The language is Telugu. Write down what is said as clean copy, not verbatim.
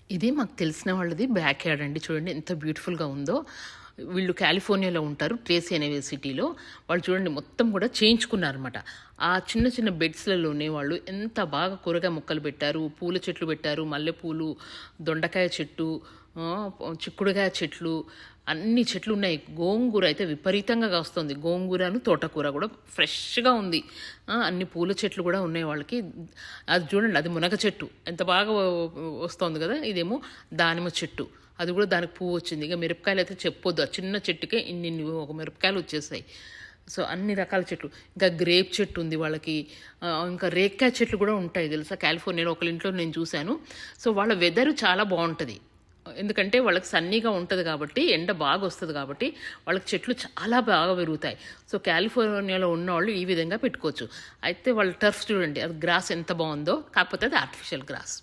ఇది మాకు తెలిసిన వాళ్ళది బ్యాక్ యార్డ్ అండి. చూడండి ఎంత బ్యూటిఫుల్‌గా ఉందో. వీళ్ళు కాలిఫోర్నియాలో ఉంటారు. ట్రేసీ అనే సిటీలో. వాళ్ళు చూడండి మొత్తం కూడా చేయించుకున్నారన్నమాట. ఆ చిన్న చిన్న బెడ్స్‌లలోనే వాళ్ళు ఎంత బాగా కూరగాయ మొక్కలు పెట్టారు, పూల చెట్లు పెట్టారు, మల్లెపూలు, దొండకాయ చెట్టు, చిక్కుడుగాయ చెట్లు, అన్ని చెట్లున్నాయి. గోంగూర అయితే విపరీతంగా కాస్తుంది. గోంగూరను, తోటకూర కూడా ఫ్రెష్‌గా ఉంది. అన్ని పూల చెట్లు కూడా ఉన్నాయి వాళ్ళకి. అది చూడండి, అది మునగ చెట్టు ఎంత బాగా వస్తోంది కదా! ఇదేమో దానిమ్మ చెట్టు. అది కూడా దానికి పువ్వు వచ్చింది. ఇక మిరపకాయలు అయితే చెప్పొద్దు. ఆ చిన్న చెట్టుకే ఇన్నిన్ని ఒక మిరపకాయలు వచ్చేసాయి. సో అన్ని రకాల చెట్లు. ఇంకా గ్రేప్ చెట్టు ఉంది వాళ్ళకి. ఇంకా రేక్కాయ చెట్లు కూడా ఉంటాయి తెలుసా కాలిఫోర్నియాలో. ఒకళ్ళ ఇంట్లో నేను చూశాను. సో వాళ్ళ వెదరు చాలా బావుంటది. ఎందుకంటే వాళ్ళకి సన్నీగా ఉంటది కాబట్టి, ఎండ బాగా వస్తది కాబట్టి, వాళ్ళకి చెట్లు చాలా బాగా పెరుగుతాయి. సో కాలిఫోర్నియాలో ఉన్నవాళ్ళు ఈ విధంగా పెట్టుకోవచ్చు. అయితే వాళ్ళ టర్ఫ్ చూడండి, అది గ్రాస్ ఎంత బావుందో. కాకపోతే అది ఆర్టిఫిషియల్ గ్రాస్.